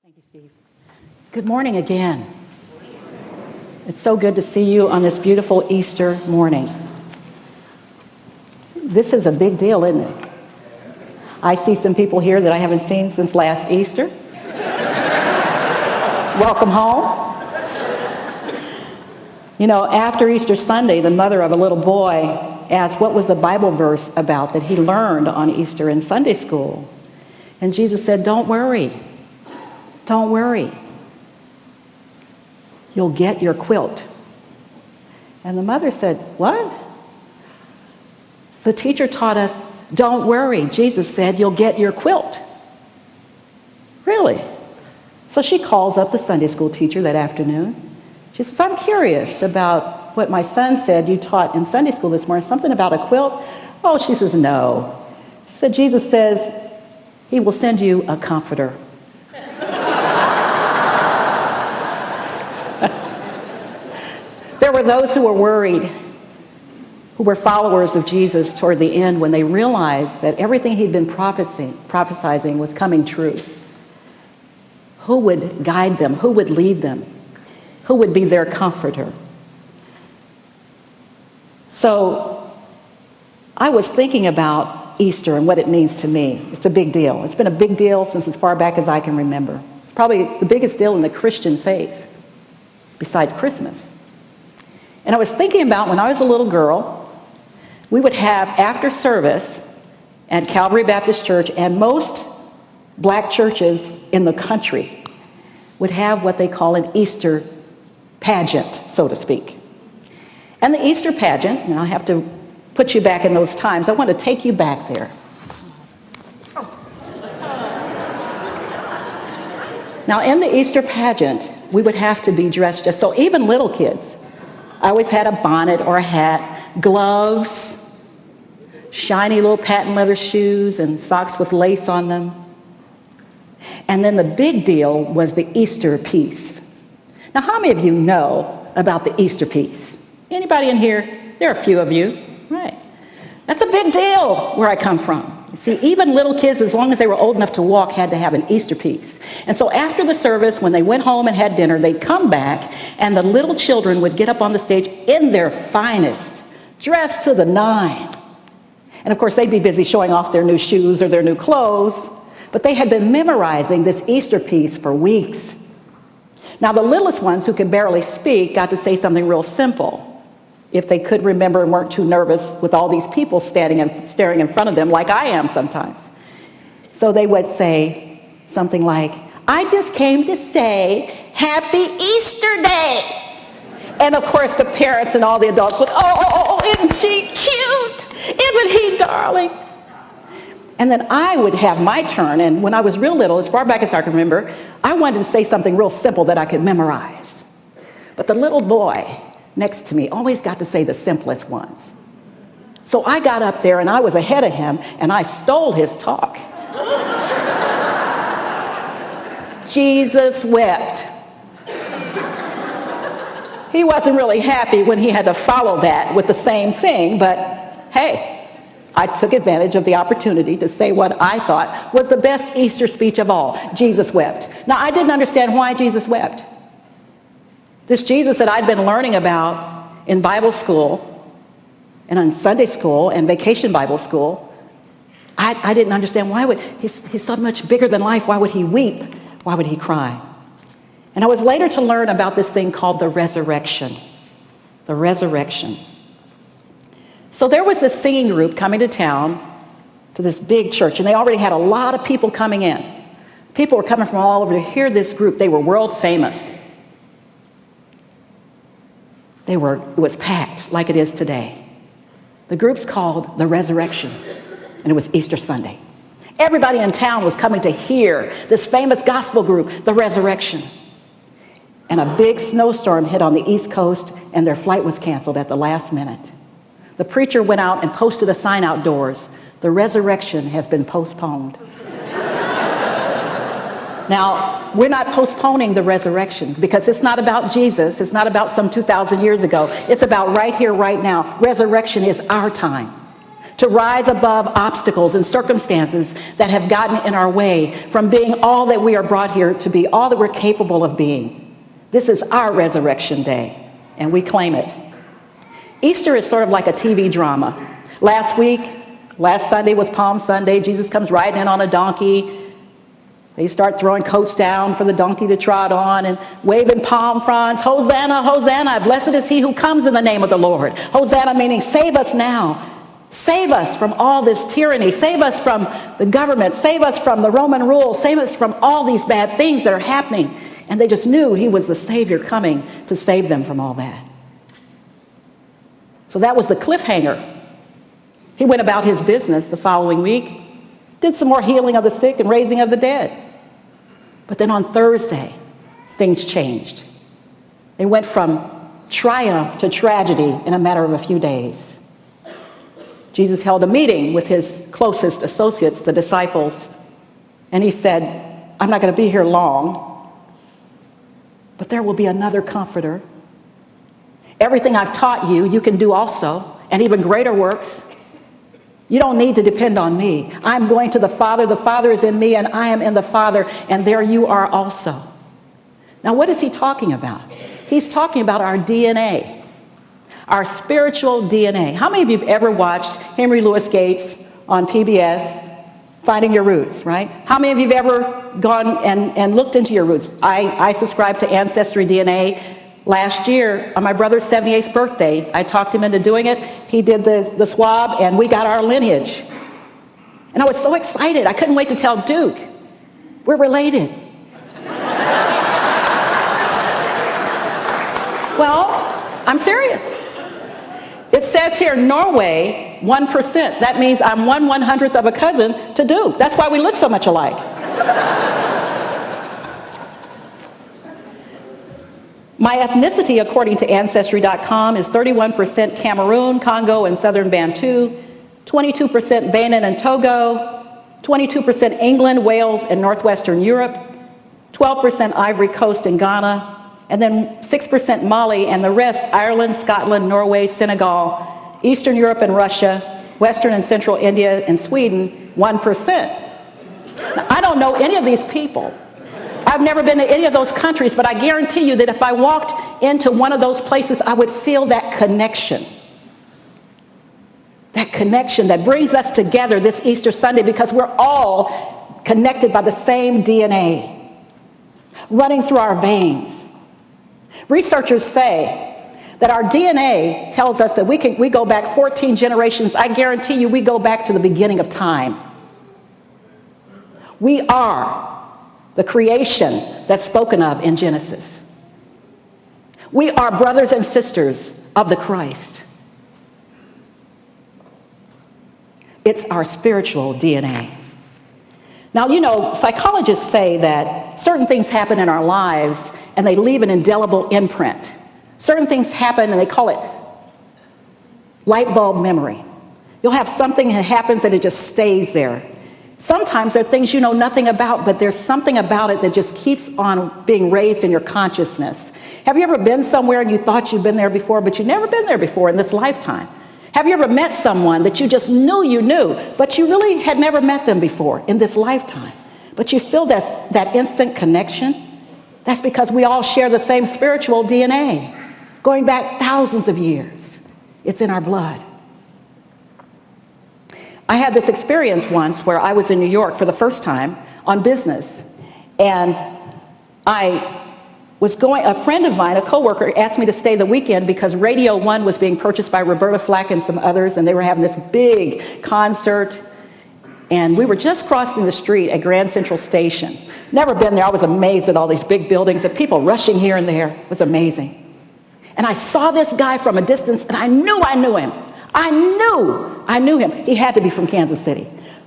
Thank you, Steve. Good morning again. It's so good to see you on this beautiful Easter morning. This is a big deal, isn't it? I see some people here that I haven't seen since last Easter. Welcome home. You know, after Easter Sunday, the mother of a little boy asked what was the Bible verse about that he learned on Easter in Sunday school. And Jesus said, "Don't worry. Don't worry. You'll get your quilt." And the mother said, "What?" "The teacher taught us, don't worry. Jesus said, you'll get your quilt." "Really?" So she calls up the Sunday school teacher that afternoon. She says, "I'm curious about what my son said you taught in Sunday school this morning, something about a quilt." "Oh," she says, "no." She said, "Jesus says he will send you a comforter." There were those who were worried, who were followers of Jesus toward the end when they realized that everything he'd been prophesizing was coming true. Who would guide them? Who would lead them? Who would be their comforter? So I was thinking about Easter and what it means to me. It's a big deal. It's been a big deal since as far back as I can remember. It's probably the biggest deal in the Christian faith, besides Christmas. And I was thinking about when I was a little girl, we would have after service at Calvary Baptist Church, and most black churches in the country would have what they call an Easter pageant, so to speak. And the Easter pageant, and I have to put you back in those times, I want to take you back there. Now, in the Easter pageant, we would have to be dressed just so, even little kids. I always had a bonnet or a hat, gloves, shiny little patent leather shoes, and socks with lace on them. And then the big deal was the Easter piece. Now, how many of you know about the Easter piece? Anybody in here? There are a few of you. Right. That's a big deal where I come from. You see, even little kids, as long as they were old enough to walk, had to have an Easter piece. And so after the service, when they went home and had dinner, they'd come back, and the little children would get up on the stage in their finest, dressed to the nine. And of course, they'd be busy showing off their new shoes or their new clothes, but they had been memorizing this Easter piece for weeks. Now, the littlest ones who could barely speak got to say something real simple, if they could remember and weren't too nervous with all these people standing and staring in front of them like I am sometimes. So they would say something like, "I just came to say Happy Easter Day." And of course the parents and all the adults would, "Oh, isn't she cute? Isn't he darling?" And then I would have my turn, and when I was real little, as far back as I can remember, I wanted to say something real simple that I could memorize. But the little boy next to me always got to say the simplest ones. So I got up there and I was ahead of him and I stole his talk. Jesus wept. He wasn't really happy when he had to follow that with the same thing, but hey, I took advantage of the opportunity to say what I thought was the best Easter speech of all. Jesus wept. Now, I didn't understand why Jesus wept. This Jesus that I'd been learning about in Bible school and on Sunday school and vacation Bible school, I didn't understand why would he's so much bigger than life. Why would he weep? Why would he cry? And I was later to learn about this thing called the resurrection. The resurrection. So there was this singing group coming to town, to this big church, and they already had a lot of people coming in. People were coming from all over to hear this group. They were world famous. It was packed like it is today. The group's called The Resurrection, and it was Easter Sunday. Everybody in town was coming to hear this famous gospel group, The Resurrection. And a big snowstorm hit on the East Coast, and their flight was canceled at the last minute. The preacher went out and posted a sign outdoors, "The resurrection has been postponed." Now, we're not postponing the resurrection because it's not about Jesus. It's not about some 2,000 years ago. It's about right here, right now. Resurrection is our time to rise above obstacles and circumstances that have gotten in our way from being all that we are brought here to be, all that we're capable of being. This is our resurrection day, and we claim it. Easter is sort of like a TV drama. Last Sunday was Palm Sunday. Jesus comes riding in on a donkey. They start throwing coats down for the donkey to trot on and waving palm fronds. Hosanna, Hosanna, blessed is he who comes in the name of the Lord. Hosanna meaning save us now. Save us from all this tyranny. Save us from the government. Save us from the Roman rule. Save us from all these bad things that are happening. And they just knew he was the Savior coming to save them from all that. So that was the cliffhanger. He went about his business the following week, did some more healing of the sick and raising of the dead. But then on Thursday, things changed. They went from triumph to tragedy in a matter of a few days. Jesus held a meeting with his closest associates, the disciples, and he said, I'm not going to be here long, but there will be another comforter. Everything I've taught you, you can do also, and even greater works. You don't need to depend on me. I'm going to the Father. The Father is in me, and I am in the Father, and there you are also. Now, what is he talking about? He's talking about our DNA, our spiritual DNA. How many of you have ever watched Henry Louis Gates on PBS, Finding Your Roots, right? How many of you have ever gone and looked into your roots? I subscribe to Ancestry DNA. Last year, on my brother's 78th birthday, I talked him into doing it. He did the swab, and we got our lineage. And I was so excited. I couldn't wait to tell Duke, we're related. Well, I'm serious. It says here, Norway, 1%. That means I'm 1/100th of a cousin to Duke. That's why we look so much alike. My ethnicity, according to Ancestry.com, is 31% Cameroon, Congo, and Southern Bantu, 22% Benin and Togo, 22% England, Wales, and Northwestern Europe, 12% Ivory Coast and Ghana, and then 6% Mali, and the rest Ireland, Scotland, Norway, Senegal, Eastern Europe and Russia, Western and Central India, and Sweden, 1%. Now, I don't know any of these people. I've never been to any of those countries, but I guarantee you that if I walked into one of those places, I would feel that connection. That connection that brings us together this Easter Sunday, because we're all connected by the same DNA running through our veins. Researchers say that our DNA tells us that we go back 14 generations. I guarantee you we go back to the beginning of time. We are the creation that's spoken of in Genesis. We are brothers and sisters of the Christ. It's our spiritual DNA. Now, you know, psychologists say that certain things happen in our lives and they leave an indelible imprint. Certain things happen and they call it light bulb memory. You'll have something that happens and it just stays there. Sometimes there are things you know nothing about, but there's something about it that just keeps on being raised in your consciousness. Have you ever been somewhere and you thought you'd been there before, but you've never been there before in this lifetime? Have you ever met someone that you just knew you knew, but you really had never met them before in this lifetime? But you feel that instant connection? That's because we all share the same spiritual DNA, going back thousands of years. It's in our blood. I had this experience once where I was in New York for the first time on business, and a friend of mine, a coworker, asked me to stay the weekend because Radio 1 was being purchased by Roberta Flack and some others, and they were having this big concert, and we were just crossing the street at Grand Central Station. Never been there. I was amazed at all these big buildings and people rushing here and there. It was amazing. And I saw this guy from a distance, and I knew him. I knew him. He had to be from Kansas City.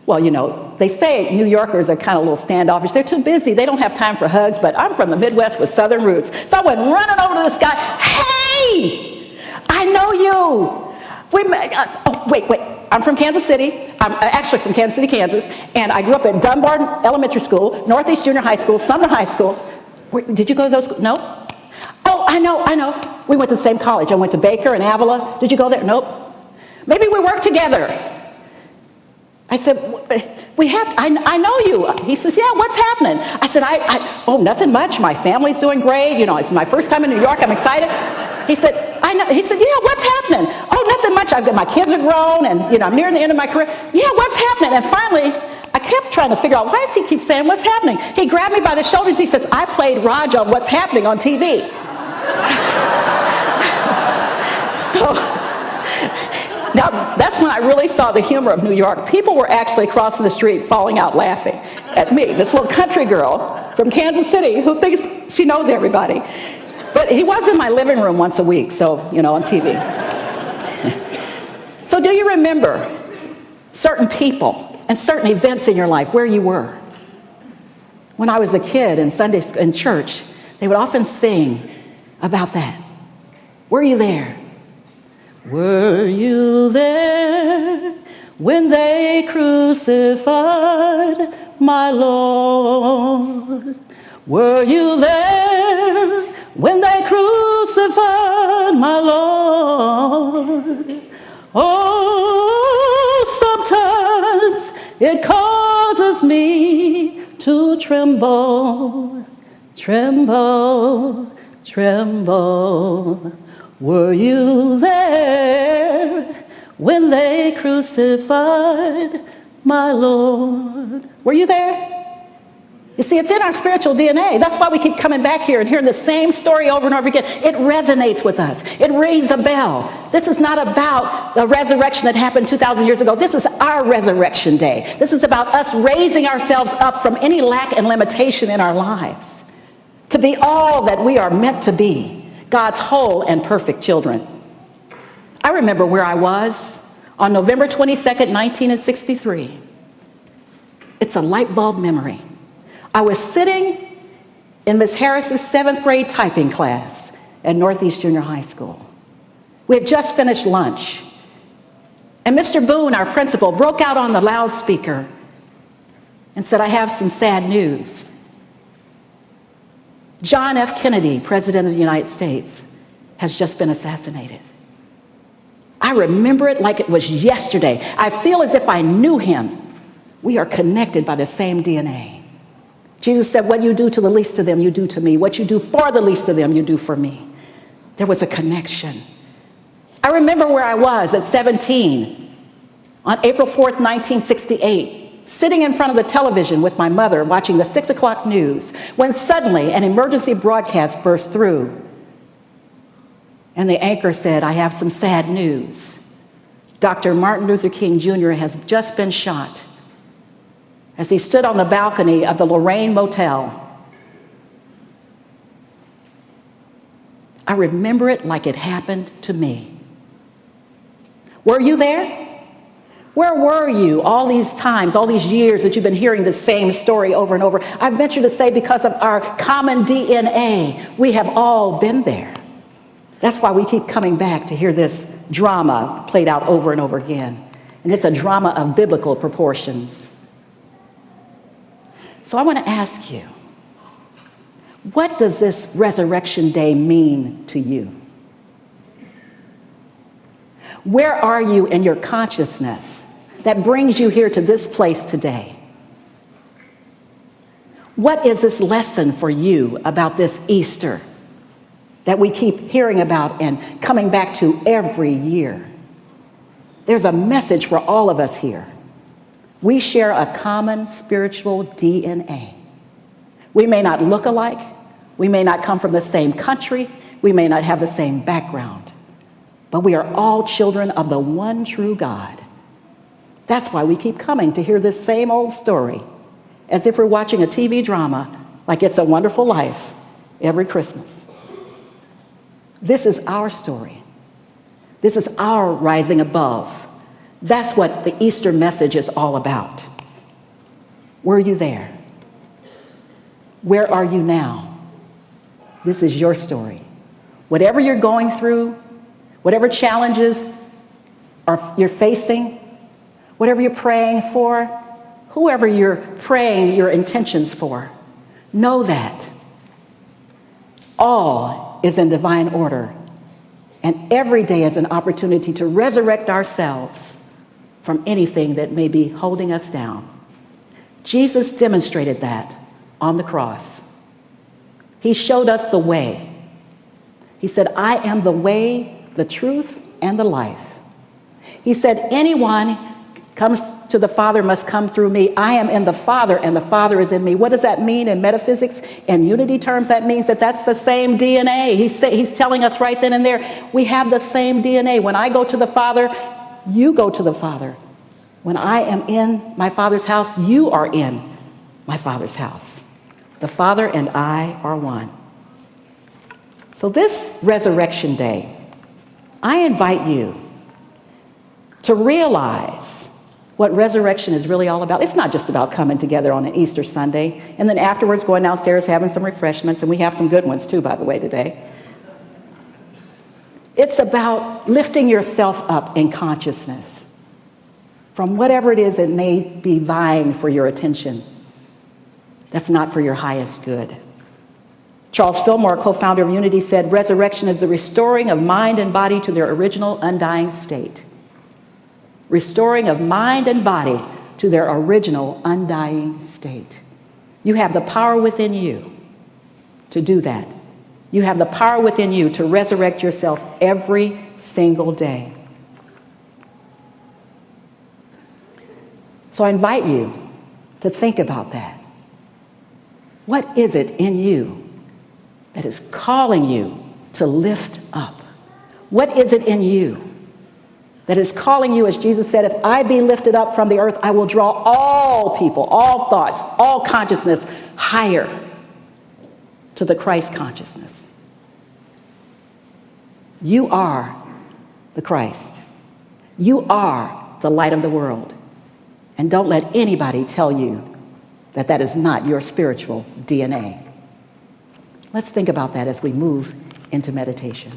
Well, you know, they say New Yorkers are kind of a little standoffish. They're too busy. They don't have time for hugs, but I'm from the Midwest with Southern roots. So I went running over to this guy. Hey, I know you. Wait. I'm from Kansas City. I'm actually from Kansas City, Kansas, and I grew up at Dunbar Elementary School, Northeast Junior High School, Sumner High School. Did you go to those schools? No? Oh, I know. We went to the same college. I went to Baker and Avila. Did you go there? Nope. Maybe we work together. I said, I know you. He says, yeah, what's happening? I said, oh, nothing much. My family's doing great. You know, it's my first time in New York. I'm excited. He said, I know. He said, yeah, what's happening? Oh, nothing much. My kids are grown and, you know, I'm near the end of my career. Yeah, what's happening? And finally, I kept trying to figure out, why does he keep saying what's happening? He grabbed me by the shoulders. He says, I played Raj on What's Happening on TV. So, now, that's when I really saw the humor of New York. People were actually crossing the street falling out laughing at me, this little country girl from Kansas City who thinks she knows everybody. But he was in my living room once a week, so, you know, on TV. So do you remember certain people and certain events in your life where you were? When I was a kid in Sunday school, in church, they would often sing about that. Were you there? Were you there when they crucified my Lord? Were you there when they crucified my Lord? Oh, sometimes it causes me to tremble, tremble, tremble. Were you there when they crucified my Lord? Were you there? You see, it's in our spiritual DNA. That's why we keep coming back here and hearing the same story over and over again. It resonates with us. It rings a bell. This is not about the resurrection that happened 2,000 years ago. This is our resurrection day. This is about us raising ourselves up from any lack and limitation in our lives to be all that we are meant to be. God's whole and perfect children. I remember where I was on November 22nd, 1963. It's a light bulb memory. I was sitting in Miss Harris's 7th grade typing class at Northeast Junior High School. We had just finished lunch. And Mr. Boone, our principal, broke out on the loudspeaker and said, I have some sad news. John F. Kennedy, President of the United States, has just been assassinated. I remember it like it was yesterday. I feel as if I knew him. We are connected by the same DNA. Jesus said, what you do to the least of them, you do to me. What you do for the least of them, you do for me. There was a connection. I remember where I was at 17 on April 4th, 1968. Sitting in front of the television with my mother watching the 6 o'clock news when suddenly an emergency broadcast burst through and the anchor said, I have some sad news. Dr. Martin Luther King Jr. has just been shot as he stood on the balcony of the Lorraine Motel. I remember it like it happened to me. Were you there? Where were you all these times, all these years that you've been hearing the same story over and over? I venture to say because of our common DNA, we have all been there. That's why we keep coming back to hear this drama played out over and over again. And it's a drama of biblical proportions. So I want to ask you, what does this Resurrection Day mean to you? Where are you in your consciousness that brings you here to this place today? What is this lesson for you about this Easter that we keep hearing about and coming back to every year? There's a message for all of us here. We share a common spiritual DNA. We may not look alike. We may not come from the same country. We may not have the same background. But we are all children of the one true God. That's why we keep coming to hear this same old story, as if we're watching a TV drama like It's a Wonderful Life every Christmas. This is our story. This is our rising above. That's what the Easter message is all about. Were you there? Where are you now? This is your story. Whatever you're going through, whatever challenges you're facing, whatever you're praying for, whoever you're praying your intentions for, know that all is in divine order, and every day is an opportunity to resurrect ourselves from anything that may be holding us down. Jesus demonstrated that on the cross. He showed us the way. He said, I am the way, the truth, and the life. He said, anyone comes to the Father must come through me. I am in the Father, and the Father is in me. What does that mean in metaphysics? In unity terms, that means that that's the same DNA. He's telling us right then and there, we have the same DNA. When I go to the Father, you go to the Father. When I am in my Father's house, you are in my Father's house. The Father and I are one. So this Resurrection Day, I invite you to realize what resurrection is really all about. It's not just about coming together on an Easter Sunday and then afterwards going downstairs having some refreshments, and we have some good ones too, by the way, today. It's about lifting yourself up in consciousness from whatever it is that may be vying for your attention. That's not for your highest good. Charles Fillmore, co-founder of Unity, said, resurrection is the restoring of mind and body to their original undying state. Restoring of mind and body to their original undying state. You have the power within you to do that. You have the power within you to resurrect yourself every single day. So I invite you to think about that. What is it in you that is calling you to lift up? What is it in you that is calling you, as Jesus said, if I be lifted up from the earth, I will draw all people, all thoughts, all consciousness higher to the Christ consciousness. You are the Christ. You are the light of the world. And don't let anybody tell you that that is not your spiritual DNA. Let's think about that as we move into meditation.